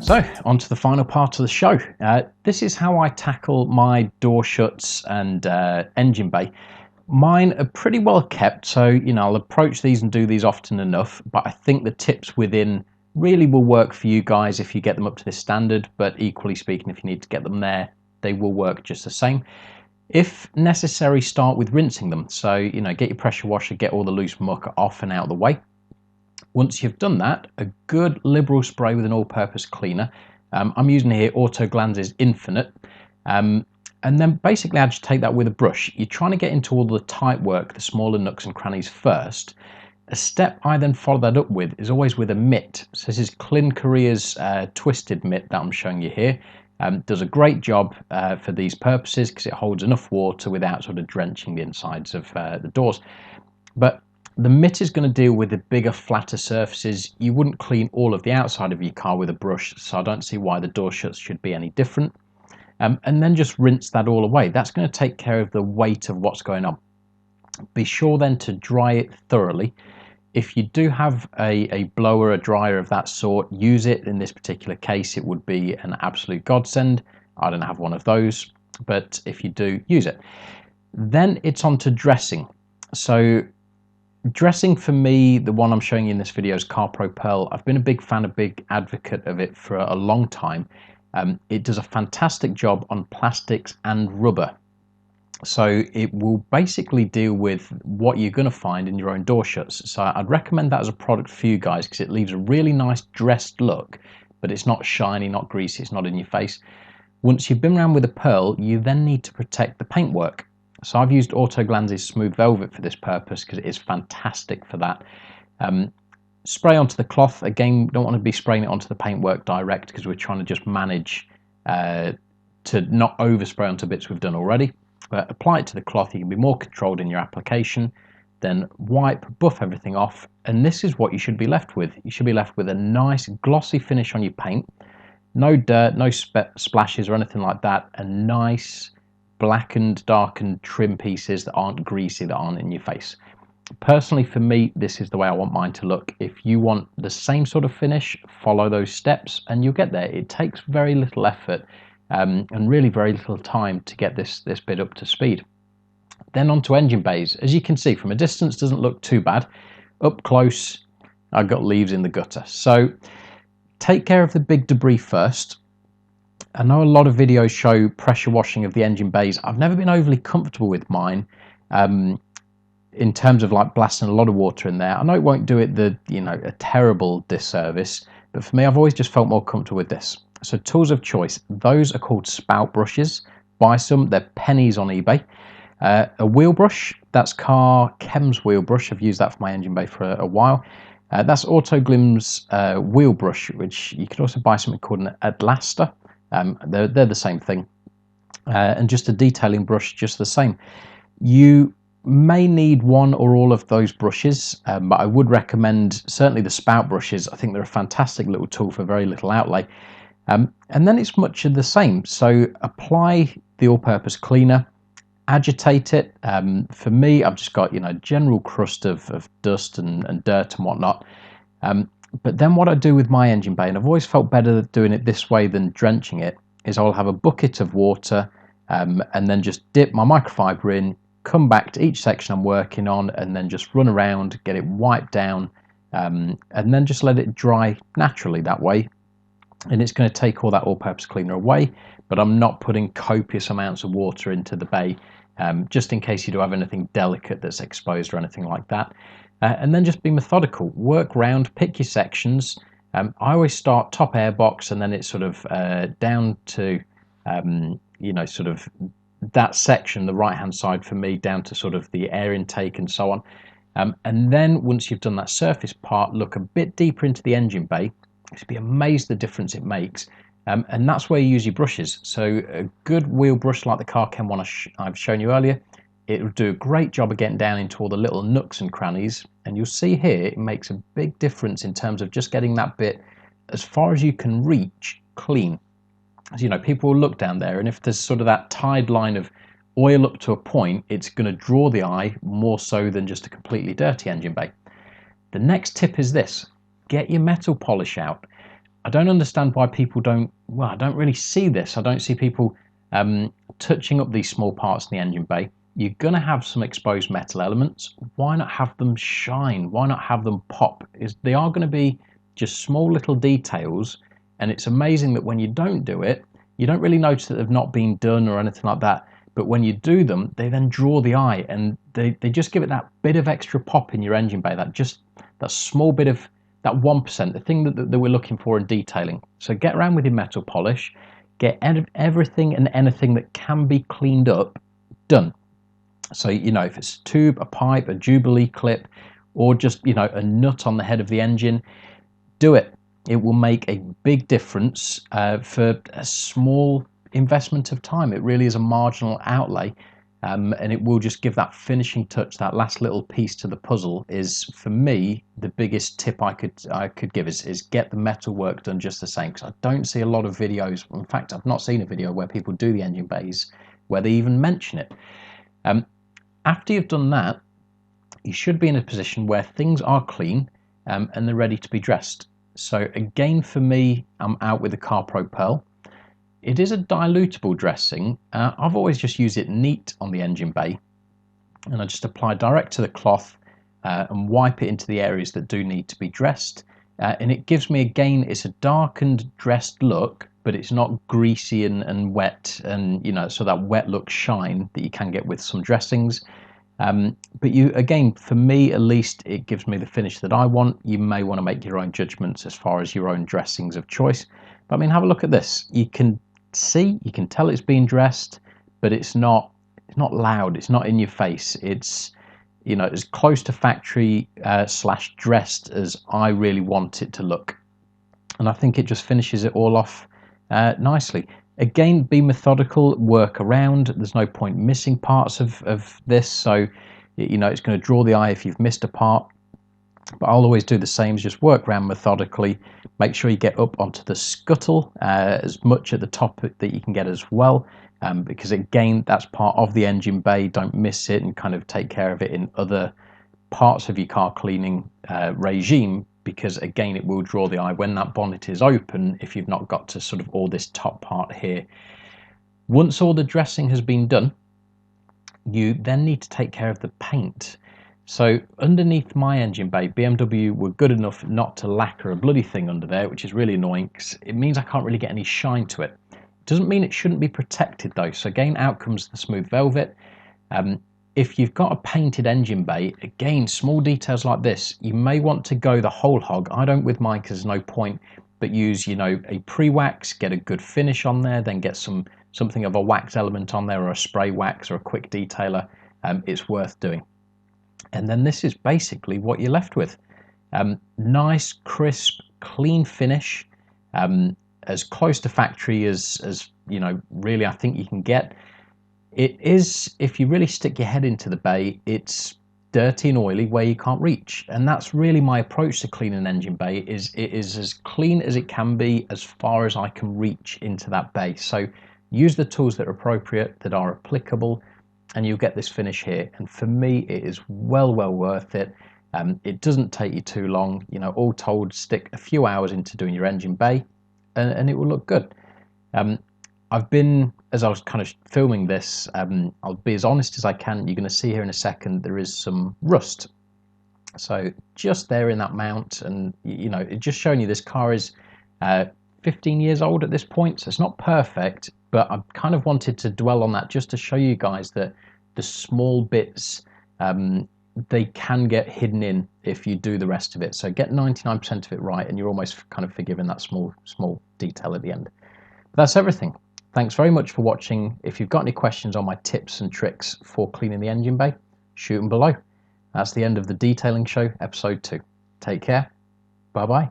So, on to the final part of the show. This is how I tackle my door shuts and engine bay. Mine are pretty well kept, so I'll approach these and do these often enough, but I think the tips within really will work for you guys if you get them up to this standard, but equally speaking, if you need to get them there, they will work just the same. If necessary, start with rinsing them. So, get your pressure washer, get all the loose muck off and out of the way. Once you've done that, a good liberal spray with an all-purpose cleaner. I'm using here Auto Glanz's Infinite. And then basically agitate that with a brush. You're trying to get into all the tight work, the smaller nooks and crannies first. A step I then follow that up with is always with a mitt. So this is Clin Korea's twisted mitt that I'm showing you here. Does a great job for these purposes because it holds enough water without sort of drenching the insides of the doors. But the mitt is going to deal with the bigger, flatter surfaces. You wouldn't clean all of the outside of your car with a brush, so I don't see why the door shuts should be any different. And then just rinse that all away. That's going to take care of the weight of what's going on. Be sure then to dry it thoroughly. If you do have a blower, a dryer of that sort, use it. In this particular case, it would be an absolute godsend. I don't have one of those, but if you do, use it. Then it's on to dressing. So dressing for me, the one I'm showing you in this video is CarPro Pearl. I've been a big fan, a big advocate of it for a long time. It does a fantastic job on plastics and rubber. So it will basically deal with what you're going to find in your own door shuts. So I'd recommend that as a product for you guys because it leaves a really nice dressed look, but it's not shiny, not greasy, it's not in your face. Once you've been around with a Pearl, you then need to protect the paintwork. So I've used Auto Glanz's Smooth Velvet for this purpose because it is fantastic for that. Spray onto the cloth. Again, don't want to be spraying it onto the paintwork direct because we're trying to just manage to not overspray onto bits we've done already. But apply it to the cloth, you can be more controlled in your application. Then wipe, buff everything off, and this is what you should be left with. You should be left with a nice glossy finish on your paint. No dirt, no splashes or anything like that, and nice blackened, darkened trim pieces that aren't greasy, that aren't in your face. Personally, for me, this is the way I want mine to look. If you want the same sort of finish, follow those steps and you'll get there. It takes very little effort and really very little time to get this bit up to speed. Then on to engine bays. As you can see, from a distance doesn't look too bad. Up close, I've got leaves in the gutter. So take care of the big debris first. I know a lot of videos show pressure washing of the engine bays. I've never been overly comfortable with mine in terms of like blasting a lot of water in there. I know it won't do it a terrible disservice, but for me, I've always just felt more comfortable with this. So tools of choice, those are called spout brushes. Buy some, they're pennies on eBay. A wheel brush, that's Car Chem's wheel brush. I've used that for my engine bay for a while. That's Auto Glim's wheel brush, which you could also buy something called an Adlaster. They're the same thing. And just a detailing brush, just the same. You may need one or all of those brushes, but I would recommend certainly the spout brushes. I think they're a fantastic little tool for very little outlay. And then it's much of the same. So apply the all-purpose cleaner, agitate it. For me, I've just got general crust of dust and dirt and whatnot. But then what I do with my engine bay, and I've always felt better doing it this way than drenching it, is I'll have a bucket of water and then just dip my microfiber in, come back to each section I'm working on, and then just run around, get it wiped down, and then just let it dry naturally that way. And it's going to take all that all-purpose cleaner away, but I'm not putting copious amounts of water into the bay, just in case you do have anything delicate that's exposed or anything like that. And then just be methodical, work round, pick your sections. I always start top airbox and then it's sort of down to, sort of that section, the right-hand side for me, down to sort of the air intake and so on. And then once you've done that surface part, look a bit deeper into the engine bay. You'll be amazed the difference it makes. And that's where you use your brushes. So a good wheel brush like the Car Chem one I've shown you earlier, it will do a great job of getting down into all the little nooks and crannies. And you'll see here, it makes a big difference in terms of just getting that bit as far as you can reach clean. As people will look down there, and if there's sort of that tide line of oil up to a point, it's going to draw the eye more so than just a completely dirty engine bay. The next tip is this: get your metal polish out. I don't understand why people don't, well, I don't really see this. I don't see people touching up these small parts in the engine bay. You're going to have some exposed metal elements. Why not have them shine? Why not have them pop? They are going to be just small little details, and it's amazing that when you don't do it, you don't really notice that they've not been done or anything like that. But when you do them, they then draw the eye, and they just give it that bit of extra pop in your engine bay, that small bit of that 1%, the thing that we're looking for in detailing. So get around with your metal polish, get everything and anything that can be cleaned up done. So, if it's a tube, a pipe, a Jubilee clip, or just, a nut on the head of the engine, do it. It will make a big difference for a small investment of time. It really is a marginal outlay, and it will just give that finishing touch. That last little piece to the puzzle is, for me, the biggest tip I could give is get the metal work done just the same, because I don't see a lot of videos. In fact, I've not seen a video where people do the engine bays where they even mention it. After you've done that, you should be in a position where things are clean and they're ready to be dressed. So again, for me, I'm out with the CarPro Pearl. It is a dilutable dressing. I've always just used it neat on the engine bay, and I just apply direct to the cloth and wipe it into the areas that do need to be dressed. And it gives me, again, it's a darkened dressed look, but it's not greasy and wet, and so that wet look shine that you can get with some dressings. But again, for me at least, it gives me the finish that I want. You may want to make your own judgments as far as your own dressings of choice. But I mean, have a look at this. You can tell it's being dressed, but it's not loud. It's not in your face. It's as close to factory / dressed as I really want it to look. And I think it just finishes it all off nicely. Again, be methodical, work around. There's no point missing parts of this, so it's going to draw the eye if you've missed a part. But I'll always do the same, is just work around methodically. Make sure you get up onto the scuttle as much at the top that you can get as well, because again, that's part of the engine bay. Don't miss it, and kind of take care of it in other parts of your car cleaning regime, because again, it will draw the eye when that bonnet is open if you've not got to sort of all this top part here. Once all the dressing has been done, you then need to take care of the paint. So underneath my engine bay, BMW were good enough not to lacquer a bloody thing under there, which is really annoying, because it means I can't really get any shine to it. Doesn't mean it shouldn't be protected though. So again, out comes the smooth velvet. If you've got a painted engine bay, again, small details like this, you may want to go the whole hog. I don't with mine because there's no point, but use, a pre-wax, get a good finish on there, then get something of a wax element on there, or a spray wax, or a quick detailer. It's worth doing. And then this is basically what you're left with. Nice, crisp, clean finish, as close to factory as really I think you can get. It is, if you really stick your head into the bay, it's dirty and oily where you can't reach. And that's really my approach to cleaning an engine bay, is it is as clean as it can be as far as I can reach into that bay. So use the tools that are appropriate, that are applicable, and you'll get this finish here. And for me, it is well worth it. It doesn't take you too long. All told, stick a few hours into doing your engine bay, and it will look good. I've been, as I was kind of filming this, I'll be as honest as I can. You're going to see here in a second, there is some rust. So just there in that mount, and it's just showing you this car is 15 years old at this point, so it's not perfect, but I kind of wanted to dwell on that just to show you guys that the small bits, they can get hidden in if you do the rest of it. So get 99% of it right, and you're almost kind of forgiving that small detail at the end. But that's everything. Thanks very much for watching. If you've got any questions on my tips and tricks for cleaning the engine bay, shoot them below. That's the end of the Detailing Show, episode 2. Take care. Bye-bye.